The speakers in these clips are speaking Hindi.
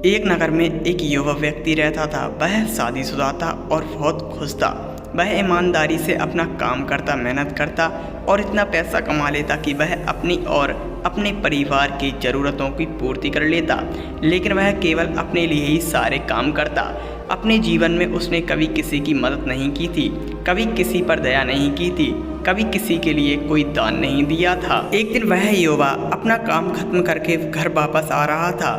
एक नगर में एक युवा व्यक्ति रहता था। वह शादीशुदा था और बहुत खुश था। वह ईमानदारी से अपना काम करता, मेहनत करता और इतना पैसा कमा लेता कि वह अपनी और अपने परिवार की ज़रूरतों की पूर्ति कर लेता। लेकिन वह केवल अपने लिए ही सारे काम करता। अपने जीवन में उसने कभी किसी की मदद नहीं की थी, कभी किसी पर दया नहीं की थी, कभी किसी के लिए कोई दान नहीं दिया था। एक दिन वह युवा अपना काम खत्म करके घर वापस आ रहा था।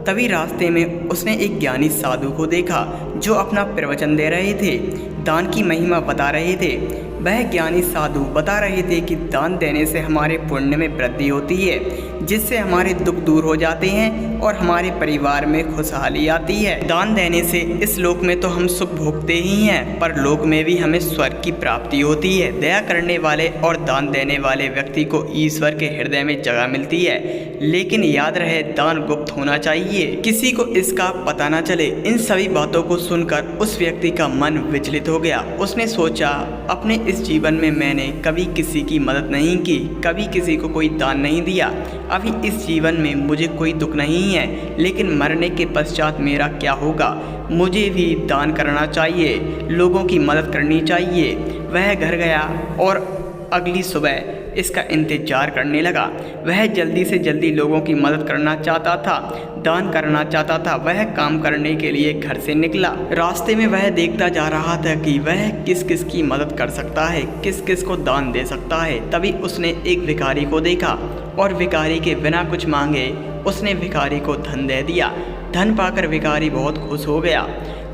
तभी रास्ते में उसने एक ज्ञानी साधु को देखा जो अपना प्रवचन दे रहे थे, दान की महिमा बता रहे थे। वह ज्ञानी साधु बता रहे थे कि दान देने से हमारे पुण्य में वृद्धि होती है, जिससे हमारे दुख दूर हो जाते हैं और हमारे परिवार में खुशहाली आती है। दान देने से इस लोक में तो हम सुख भोगते ही हैं, पर लोक में भी हमें स्वर्ग की प्राप्ति होती है। दया करने वाले और दान देने वाले व्यक्ति को ईश्वर के हृदय में जगह मिलती है। लेकिन याद रहे, दान गुप्त होना चाहिए, किसी को इसका पता ना चले। इन सभी बातों को सुनकर उस व्यक्ति का मन विचलित हो गया। उसने सोचा, अपने इस जीवन में मैंने कभी किसी की मदद नहीं की, कभी किसी को कोई दान नहीं दिया। अभी इस जीवन में मुझे कोई दुख नहीं है, लेकिन मरने के पश्चात मेरा क्या होगा? मुझे भी दान करना चाहिए, लोगों की मदद करनी चाहिए। वह घर गया और अगली सुबह इसका इंतजार करने लगा। वह जल्दी से जल्दी लोगों की मदद करना चाहता था, दान करना चाहता था। वह काम करने के लिए घर से निकला। रास्ते में वह देखता जा रहा था कि वह किस किस की मदद कर सकता है, किस किस को दान दे सकता है। तभी उसने एक भिखारी को देखा और भिखारी के बिना कुछ मांगे उसने भिखारी को धन दे दिया। धन पाकर भिखारी बहुत खुश हो गया।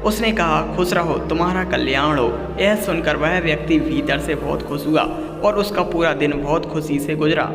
उसने कहा, खुश रहो, तुम्हारा कल्याण हो। यह सुनकर वह व्यक्ति भीतर से बहुत खुश हुआ और उसका पूरा दिन बहुत खुशी से गुजरा।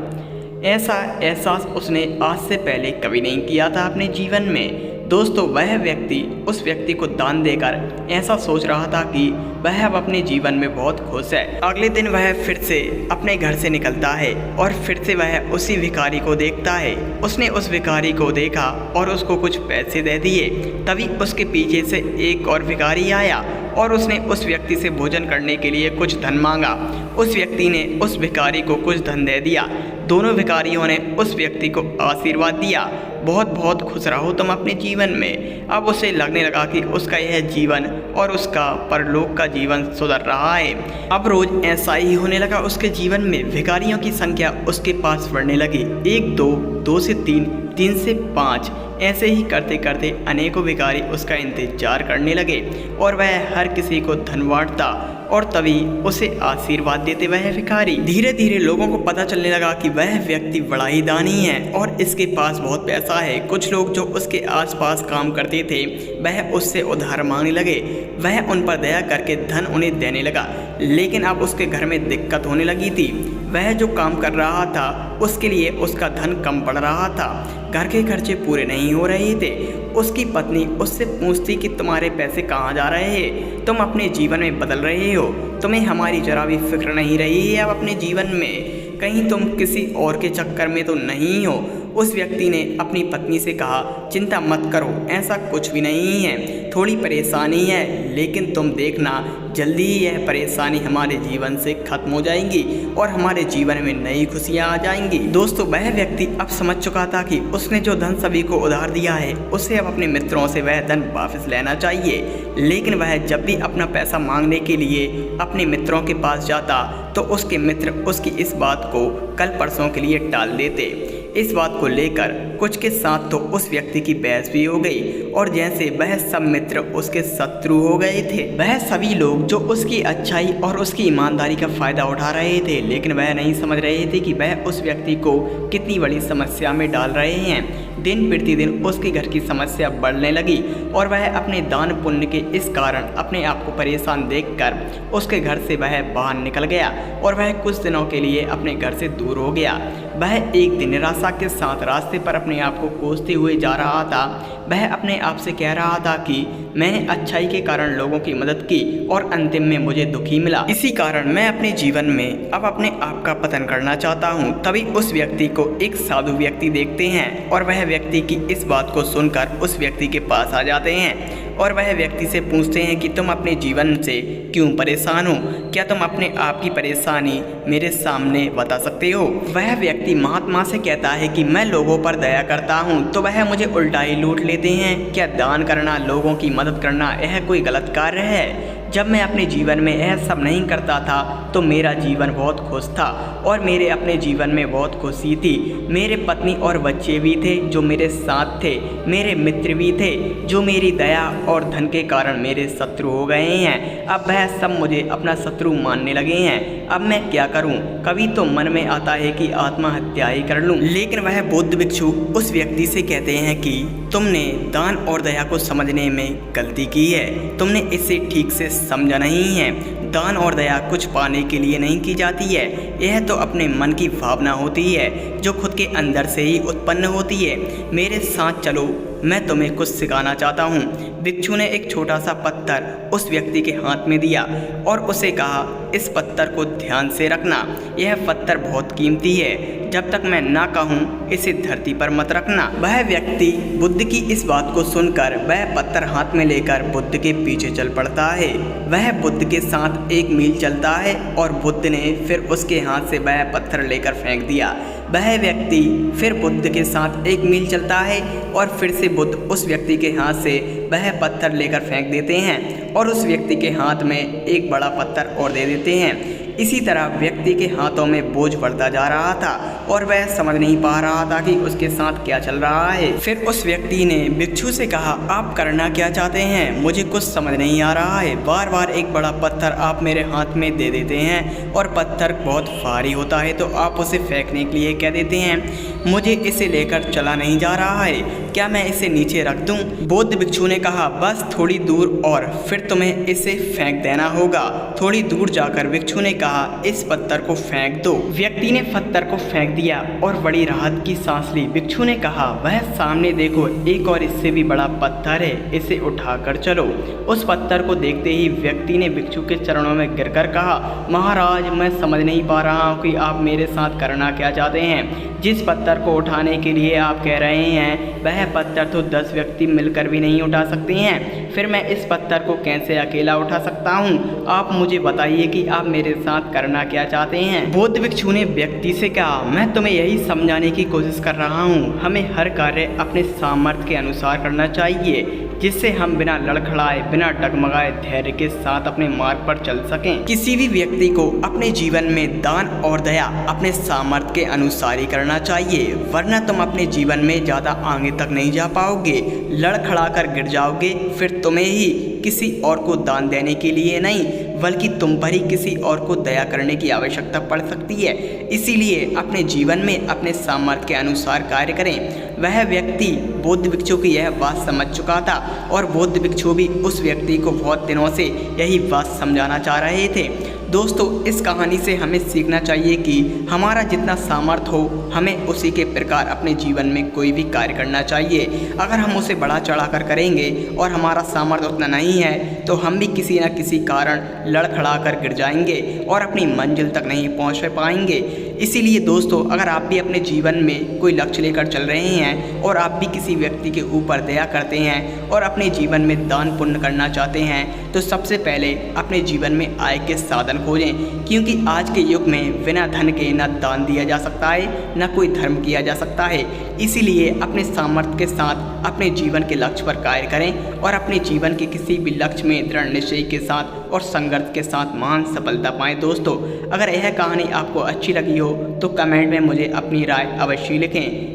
ऐसा एहसास उसने आज से पहले कभी नहीं किया था अपने जीवन में। दोस्तों, वह व्यक्ति उस व्यक्ति को दान देकर ऐसा सोच रहा था कि वह अब अपने जीवन में बहुत खुश है। अगले दिन वह फिर से अपने घर से निकलता है और फिर से वह उसी भिखारी को देखता है। उसने उस भिखारी को देखा और उसको कुछ पैसे दे दिए। तभी उसके पीछे से एक और भिखारी आया और उसने उस व्यक्ति से भोजन करने के लिए कुछ धन मांगा। उस व्यक्ति ने उस भिखारी को कुछ धन दे दिया। दोनों भिखारियों ने उस व्यक्ति को आशीर्वाद दिया, बहुत बहुत खुश रहो तुम अपने जीवन में। अब उसे लगने लगा कि उसका यह जीवन और उसका परलोक का जीवन सुधर रहा है। अब रोज ऐसा ही होने लगा उसके जीवन में। भिखारियों की संख्या उसके पास बढ़ने लगी। 1 2, 2 से 3, 3 से 5, ऐसे ही करते करते अनेकों भिखारी उसका इंतजार करने लगे और वह हर किसी को धन बांटता और तभी उसे आशीर्वाद देते वह भिखारी। धीरे धीरे लोगों को पता चलने लगा कि वह व्यक्ति बड़ा ही दानी है और इसके पास बहुत पैसा है। कुछ लोग जो उसके आसपास काम करते थे वह उससे उधार मांगने लगे। वह उन पर दया करके धन उन्हें देने लगा, लेकिन अब उसके घर में दिक्कत होने लगी थी। वह जो काम कर रहा था उसके लिए उसका धन कम पड़ रहा था, घर के खर्चे पूरे नहीं हो रहे थे। उसकी पत्नी उससे पूछती कि तुम्हारे पैसे कहाँ जा रहे हैं? तुम अपने जीवन में बदल रहे हो, तुम्हें हमारी जरा भी फिक्र नहीं रही है अब अपने जीवन में, कहीं तुम किसी और के चक्कर में तो नहीं हो? उस व्यक्ति ने अपनी पत्नी से कहा, चिंता मत करो, ऐसा कुछ भी नहीं है, थोड़ी परेशानी है, लेकिन तुम देखना जल्दी ही यह परेशानी हमारे जीवन से खत्म हो जाएंगी और हमारे जीवन में नई खुशियाँ आ जाएंगी। दोस्तों, वह व्यक्ति अब समझ चुका था कि उसने जो धन सभी को उधार दिया है उसे अब अपने मित्रों से वह धन वापस लेना चाहिए। लेकिन वह जब भी अपना पैसा मांगने के लिए अपने मित्रों के पास जाता तो उसके मित्र उसकी इस बात को कल परसों के लिए टाल देते। इस बात को लेकर कुछ के साथ तो उस व्यक्ति की बहस भी हो गई और जैसे वह सब मित्र उसके शत्रु हो गए थे। वह सभी लोग जो उसकी अच्छाई और उसकी ईमानदारी का फ़ायदा उठा रहे थे, लेकिन वह नहीं समझ रहे थे कि वह उस व्यक्ति को कितनी बड़ी समस्या में डाल रहे हैं। दिन प्रतिदिन उसके घर की समस्या बढ़ने लगी और वह अपने दान पुण्य के इस कारण अपने आप को परेशान देखकर उसके घर से वह बाहर निकल गया और वह कुछ दिनों के लिए अपने घर से दूर हो गया। वह एक दिन निराशा के साथ रास्ते पर अपने आप को कोसते हुए जा रहा था। वह अपने आप से कह रहा था कि मैंने अच्छाई के कारण लोगों की मदद की और अंतिम में मुझे दुख ही मिला। इसी कारण मैं अपने जीवन में अब अपने आप का पतन करना चाहता हूँ। तभी उस व्यक्ति को एक साधु व्यक्ति देखते हैं और वह व्यक्ति की इस बात को सुनकर उस व्यक्ति के पास आ जाते हैं। और वह व्यक्ति से पूछते हैं कि तुम अपने जीवन से क्यों परेशान हो, क्या तुम अपने आप की परेशानी मेरे सामने बता सकते हो। वह व्यक्ति महात्मा से कहता है कि मैं लोगों पर दया करता हूँ तो वह मुझे उल्टा ही लूट लेते हैं। क्या दान करना, लोगों की मदद करना यह कोई गलत कार्य है? जब मैं अपने जीवन में यह सब नहीं करता था तो मेरा जीवन बहुत खुश था और मेरे अपने जीवन में बहुत खुशी थी। मेरे पत्नी और बच्चे भी थे जो मेरे साथ थे, मेरे मित्र भी थे जो मेरी दया और धन के कारण मेरे शत्रु हो गए हैं। अब वह सब मुझे अपना शत्रु मानने लगे हैं। अब मैं क्या करूं? कभी तो मन में आता है कि आत्महत्या ही कर लूं। लेकिन वह बौद्ध भिक्षु उस व्यक्ति से कहते हैं कि तुमने दान और दया को समझने में गलती की है, तुमने इसे ठीक से समझा नहीं है। दान और दया कुछ पाने के लिए नहीं की जाती है, यह तो अपने मन की भावना होती है जो खुद के अंदर से ही उत्पन्न होती है। मेरे साथ चलो, मैं तुम्हें कुछ सिखाना चाहता हूँ। भिक्षु ने एक छोटा सा पत्थर उस व्यक्ति के हाथ में दिया और उसे कहा, इस पत्थर को ध्यान से रखना, यह पत्थर बहुत कीमती है, जब तक मैं ना कहूँ इसे धरती पर मत रखना। वह व्यक्ति बुद्ध की इस बात को सुनकर वह पत्थर हाथ में लेकर बुद्ध के पीछे चल पड़ता है। वह बुद्ध के साथ 1 मील चलता है और बुद्ध ने फिर उसके हाथ से वह पत्थर लेकर फेंक दिया। वह व्यक्ति फिर बुद्ध के साथ 1 मील चलता है और फिर से बुद्ध उस व्यक्ति के हाथ से वह पत्थर लेकर फेंक देते हैं और उस व्यक्ति के हाथ में एक बड़ा पत्थर और दे देते हैं। इसी तरह व्यक्ति के हाथों में बोझ बढ़ता जा रहा था और वह समझ नहीं पा रहा था कि उसके साथ क्या चल रहा है। फिर उस व्यक्ति ने भिक्षु से कहा, आप करना क्या चाहते हैं? मुझे कुछ समझ नहीं आ रहा है। बार बार एक बड़ा पत्थर आप मेरे हाथ में दे देते हैं और पत्थर बहुत भारी होता है तो आप उसे फेंकने के लिए कह देते हैं। मुझे इसे लेकर चला नहीं जा रहा है, क्या मैं इसे नीचे रख दूं? बौद्ध भिक्षु ने कहा, बस थोड़ी दूर और फिर तुम्हें इसे फेंक देना होगा। थोड़ी दूर जाकर भिक्षु ने कहा, इस पत्थर को फेंक दो। व्यक्ति ने पत्थर को फेंक दिया और बड़ी राहत की सांस ली। भिक्षु ने कहा, वह सामने देखो, एक और इससे भी बड़ा पत्थर है, इसे उठाकर चलो। उस पत्थर को देखते ही व्यक्ति ने भिक्षु के चरणों में गिरकर कहा, महाराज, मैं समझ नहीं पा रहा हूँ कि आप मेरे साथ करना क्या चाहते हैं। जिस पत्थर को उठाने के लिए आप कह रहे हैं वह पत्थर तो 10 व्यक्ति मिलकर भी नहीं उठा सकते हैं, फिर मैं इस पत्थर को कैसे अकेला उठा सकता हूँ? आप मुझे बताइए कि आप मेरे साथ करना क्या चाहते हैं। बौद्ध भिक्षु ने व्यक्ति से कहा, मैं तुम्हें यही समझाने की कोशिश कर रहा हूँ, हमें हर कार्य अपने सामर्थ्य के अनुसार करना चाहिए जिससे हम बिना लड़खड़ाए, बिना डगमगाए धैर्य के साथ अपने मार्ग पर चल सकें। किसी भी व्यक्ति को अपने जीवन में दान और दया अपने सामर्थ्य के अनुसार ही करना चाहिए, वरना तुम अपने जीवन में ज़्यादा आगे तक नहीं जा पाओगे, लड़खड़ा कर गिर जाओगे। फिर तुम्हें ही किसी और को दान देने के लिए नहीं बल्कि तुम पर ही किसी और को दया करने की आवश्यकता पड़ सकती है। इसीलिए अपने जीवन में अपने सामर्थ्य के अनुसार कार्य करें। वह व्यक्ति बौद्ध भिक्षु की यह बात समझ चुका था और बौद्ध भिक्षु भी उस व्यक्ति को बहुत दिनों से यही बात समझाना चाह रहे थे। दोस्तों, इस कहानी से हमें सीखना चाहिए कि हमारा जितना सामर्थ्य हो हमें उसी के प्रकार अपने जीवन में कोई भी कार्य करना चाहिए। अगर हम उसे बढ़ा चढ़ा कर करेंगे और हमारा सामर्थ्य उतना नहीं है तो हम भी किसी न किसी कारण लड़खड़ा कर गिर जाएंगे और अपनी मंजिल तक नहीं पहुंच पाएंगे। इसीलिए दोस्तों, अगर आप भी अपने जीवन में कोई लक्ष्य लेकर चल रहे हैं और आप भी किसी व्यक्ति के ऊपर दया करते हैं और अपने जीवन में दान पुण्य करना चाहते हैं तो सबसे पहले अपने जीवन में आय के साधन खोजें, क्योंकि आज के युग में बिना धन के न दान दिया जा सकता है न कोई धर्म किया जा सकता है। इसीलिए अपने सामर्थ्य के साथ अपने जीवन के लक्ष्य पर कार्य करें और अपने जीवन के किसी भी लक्ष्य में दृढ़ निश्चय के साथ और संघर्ष के साथ महान सफलता पाएं। दोस्तों, अगर यह कहानी आपको अच्छी लगी हो तो कमेंट में मुझे अपनी राय अवश्य लिखें।